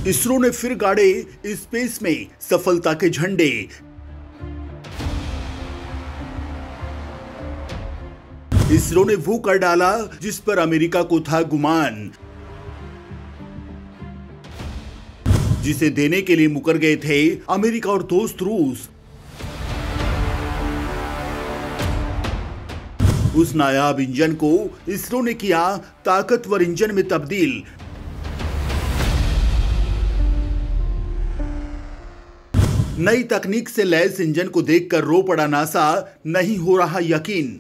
इसरो ने फिर गाड़े स्पेस में सफलता के झंडे। इसरो ने वो कर डाला जिस पर अमेरिका को था गुमान, जिसे देने के लिए मुकर गए थे अमेरिका और दोस्त रूस। उस नायाब इंजन को इसरो ने किया ताकतवर इंजन में तब्दील। नई तकनीक से लैस इंजन को देखकर रो पड़ा नासा, नहीं हो रहा यकीन।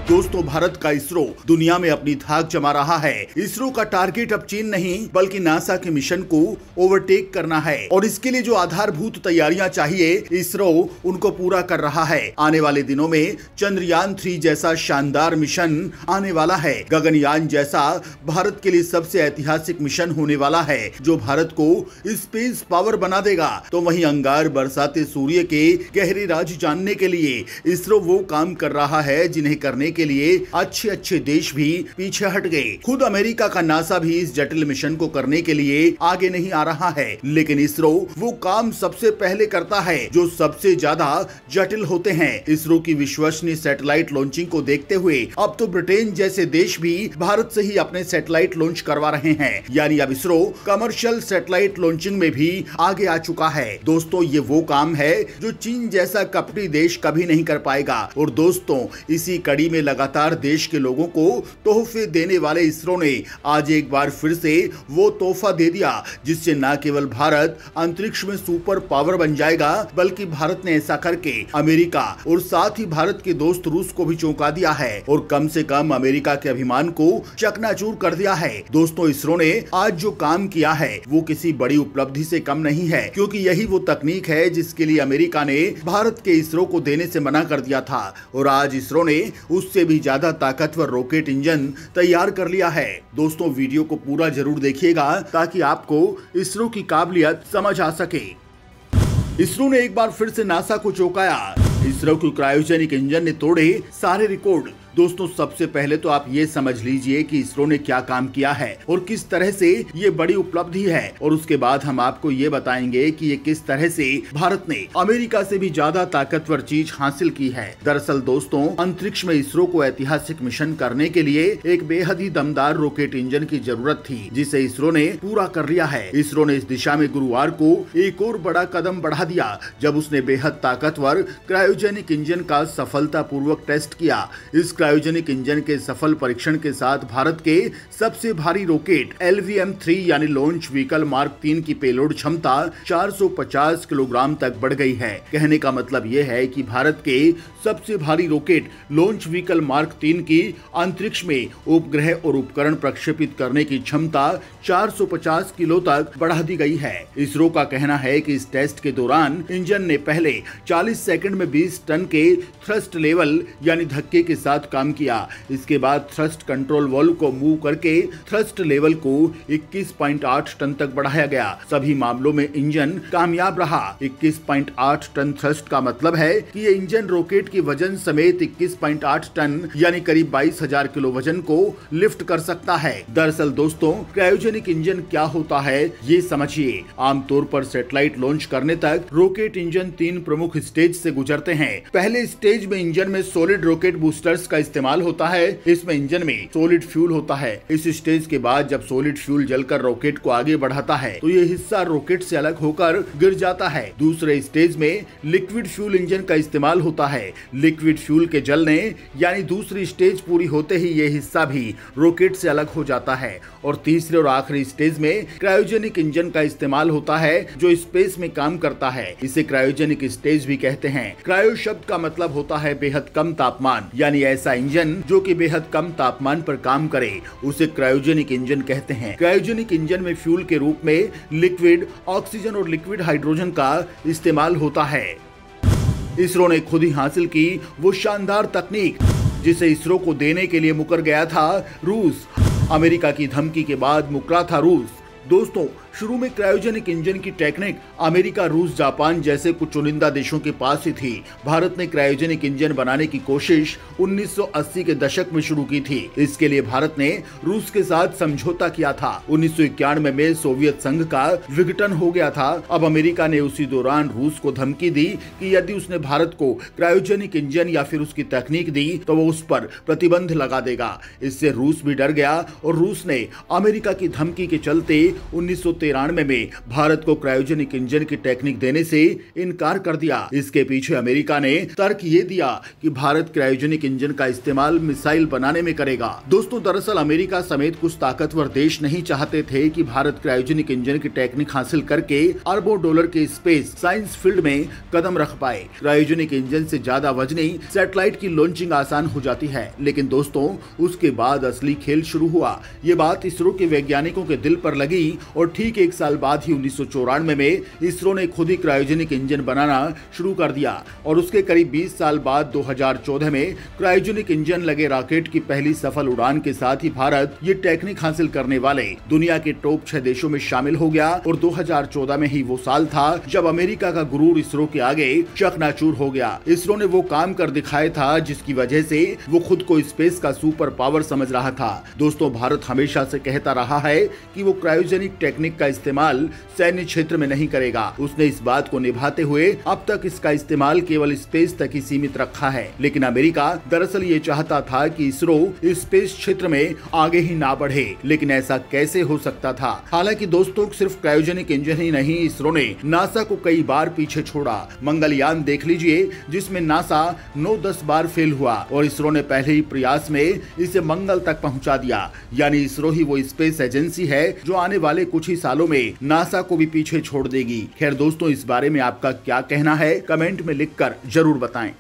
दोस्तों, भारत का इसरो दुनिया में अपनी धाक जमा रहा है। इसरो का टारगेट अब चीन नहीं बल्कि नासा के मिशन को ओवरटेक करना है और इसके लिए जो आधारभूत तैयारियां चाहिए इसरो उनको पूरा कर रहा है। आने वाले दिनों में चंद्रयान 3 जैसा शानदार मिशन आने वाला है। गगनयान जैसा भारत के लिए सबसे ऐतिहासिक मिशन होने वाला है जो भारत को स्पेस पावर बना देगा। तो वहीं अंगार बरसाते सूर्य के गहरे राज जानने के लिए इसरो वो काम कर रहा है जिन्हें करने के लिए अच्छे अच्छे देश भी पीछे हट गए। खुद अमेरिका का नासा भी इस जटिल मिशन को करने के लिए आगे नहीं आ रहा है, लेकिन इसरो वो काम सबसे पहले करता है जो सबसे ज्यादा जटिल होते हैं। इसरो की विश्वसनीय सैटेलाइट लॉन्चिंग को देखते हुए अब तो ब्रिटेन जैसे देश भी भारत से ही अपने सैटेलाइट लॉन्च करवा रहे हैं, यानी अब इसरो कमर्शियल सैटेलाइट लॉन्चिंग में भी आगे आ चुका है। दोस्तों, ये वो काम है जो चीन जैसा कपटी देश कभी नहीं कर पाएगा। और दोस्तों, इसी कड़ी में लगातार देश के लोगों को तोहफे देने वाले इसरो ने आज एक बार फिर से वो तोहफा दे दिया जिससे न केवल भारत अंतरिक्ष में सुपर पावर बन जाएगा बल्कि भारत ने ऐसा करके अमेरिका और साथ ही भारत के दोस्त रूस को भी चौंका दिया है और कम से कम अमेरिका के अभिमान को चकनाचूर कर दिया है। दोस्तों, इसरो ने आज जो काम किया है वो किसी बड़ी उपलब्धि से कम नहीं है, क्योंकि यही वो तकनीक है जिसके लिए अमेरिका ने भारत के इसरो को देने से मना कर दिया था और आज इसरो ने उससे भी ज्यादा ताकतवर रॉकेट इंजन तैयार कर लिया है। दोस्तों, वीडियो को पूरा जरूर देखिएगा ताकि आपको इसरो की काबिलियत समझ आ सके। इसरो ने एक बार फिर से नासा को चौंकाया। इसरो की क्रायोजेनिक इंजन ने तोड़े सारे रिकॉर्ड। दोस्तों, सबसे पहले तो आप ये समझ लीजिए कि इसरो ने क्या काम किया है और किस तरह से ये बड़ी उपलब्धि है, और उसके बाद हम आपको ये बताएंगे कि ये किस तरह से भारत ने अमेरिका से भी ज्यादा ताकतवर चीज हासिल की है। दरअसल दोस्तों, अंतरिक्ष में इसरो को ऐतिहासिक मिशन करने के लिए एक बेहद ही दमदार रॉकेट इंजन की जरूरत थी, जिसे इसरो ने पूरा कर लिया है। इसरो ने इस दिशा में गुरुवार को एक और बड़ा कदम बढ़ा दिया जब उसने बेहद ताकतवर क्रायोजेनिक इंजन का सफलतापूर्वक टेस्ट किया। इस क्रायोजेनिक इंजन के सफल परीक्षण के साथ भारत के सबसे भारी रॉकेट LVM-3 यानी लॉन्च व्हीकल मार्क 3 की पेलोड क्षमता 450 किलोग्राम तक बढ़ गई है। कहने का मतलब यह है कि भारत के सबसे भारी रॉकेट लॉन्च व्हीकल मार्क 3 की अंतरिक्ष में उपग्रह और उपकरण प्रक्षेपित करने की क्षमता 450 किलो तक बढ़ा दी गई है। इसरो का कहना है कि इस टेस्ट के दौरान इंजन ने पहले 40 सेकंड में 20 टन के थ्रस्ट लेवल यानी धक्के के साथ काम किया। इसके बाद थ्रस्ट कंट्रोल वाल्व को मूव करके थ्रस्ट लेवल को 21.8 टन तक बढ़ाया गया। सभी मामलों में इंजन कामयाब रहा। 21.8 टन थ्रस्ट का मतलब है कि ये इंजन रॉकेट की वजन समेत 21.8 टन यानी करीब 22,000 किलो वजन को लिफ्ट कर सकता है। दरअसल दोस्तों, क्रायोजेनिक इंजन क्या होता है ये समझिए। आमतौर पर सैटेलाइट लॉन्च करने तक रॉकेट इंजन 3 प्रमुख स्टेज से गुजरते हैं। पहले स्टेज में इंजन में सॉलिड रॉकेट बूस्टर्स का इस्तेमाल होता है। इसमें इंजन में सॉलिड फ्यूल होता है। इस स्टेज के बाद जब सॉलिड फ्यूल जलकर रॉकेट को आगे बढ़ाता है तो ये हिस्सा रॉकेट से अलग होकर गिर जाता है। दूसरे स्टेज में लिक्विड फ्यूल इंजन का इस्तेमाल होता है। लिक्विड फ्यूल के जलने यानी दूसरी स्टेज पूरी होते ही ये हिस्सा भी रॉकेट से अलग हो जाता है। और तीसरे और आखिरी स्टेज में क्रायोजेनिक इंजन का इस्तेमाल होता है जो स्पेस में काम करता है। इसे क्रायोजेनिक स्टेज भी कहते हैं। क्रायो शब्द का मतलब होता है बेहद कम तापमान, यानी ऐसा इंजन जो कि बेहद कम तापमान पर काम करे उसे क्रायोजेनिक इंजन कहते हैं। क्रायोजेनिक इंजन में फ्यूल के रूप में लिक्विड ऑक्सीजन और लिक्विड हाइड्रोजन का इस्तेमाल होता है। इसरो ने खुद ही हासिल की वो शानदार तकनीक जिसे इसरो को देने के लिए मुकर गया था रूस। अमेरिका की धमकी के बाद मुकरा था रूस। दोस्तों, शुरू में क्रायोजेनिक इंजन की टेक्निक अमेरिका, रूस, जापान जैसे कुछ चुनिंदा देशों के पास ही थी। भारत ने क्रायोजेनिक इंजन बनाने की कोशिश 1980 के दशक में शुरू की थी। इसके लिए भारत ने रूस के साथ समझौता किया था। 1991 में सोवियत संघ का विघटन हो गया था। अब अमेरिका ने उसी दौरान रूस को धमकी दी कि यदि उसने भारत को क्रायोजेनिक इंजन या फिर उसकी तकनीक दी तो वो उस पर प्रतिबंध लगा देगा। इससे रूस भी डर गया और रूस ने अमेरिका की धमकी के चलते 1993 में भारत को क्रायोजेनिक इंजन की टेक्निक देने से इनकार कर दिया। इसके पीछे अमेरिका ने तर्क ये दिया कि भारत क्रायोजेनिक इंजन का इस्तेमाल मिसाइल बनाने में करेगा। दोस्तों, दरअसल अमेरिका समेत कुछ ताकतवर देश नहीं चाहते थे कि भारत क्रायोजेनिक इंजन की टेक्निक हासिल करके अरबों डॉलर के स्पेस साइंस फील्ड में कदम रख पाए। क्रायोजेनिक इंजन से ज्यादा वजनी सैटेलाइट की लॉन्चिंग आसान हो जाती है। लेकिन दोस्तों, उसके बाद असली खेल शुरू हुआ। ये बात इसरो के वैज्ञानिकों के दिल पर लगी और ठीक एक साल बाद ही 1994 में इसरो ने खुद ही क्रायोजेनिक इंजन बनाना शुरू कर दिया और उसके करीब 20 साल बाद 2014 में क्रायोजेनिक इंजन लगे रॉकेट की पहली सफल उड़ान के साथ ही भारत ये टेक्निक हासिल करने वाले दुनिया के टॉप 6 देशों में शामिल हो गया। और 2014 में ही वो साल था जब अमेरिका का गुरूर इसरो के आगे चकनाचूर हो गया। इसरो ने वो काम कर दिखाया था जिसकी वजह से वो खुद को स्पेस का सुपर पावर समझ रहा था। दोस्तों, भारत हमेशा से कहता रहा है कि वो क्रायोजेनिक टेक्निक का इस्तेमाल सैन्य क्षेत्र में नहीं करेगा। उसने इस बात को निभाते हुए अब तक इसका इस्तेमाल केवल स्पेस तक ही सीमित रखा है। लेकिन अमेरिका दरअसल ये चाहता था कि इसरो स्पेस क्षेत्र में आगे ही ना बढ़े। लेकिन ऐसा कैसे हो सकता था? हालांकि दोस्तों, सिर्फ क्रायोजेनिक इंजन ही नहीं, इसरो ने नासा को कई बार पीछे छोड़ा। मंगलयान देख लीजिए, जिसमें नासा 9-10 बार फेल हुआ और इसरो ने पहले ही प्रयास में इसे मंगल तक पहुंचा दिया। यानी इसरो ही वो स्पेस एजेंसी है जो आने वाले कुछ ही सालों में नासा को भी पीछे छोड़ देगी। खैर दोस्तों, इस बारे में आपका क्या कहना है? कमेंट में लिखकर जरूर बताएं।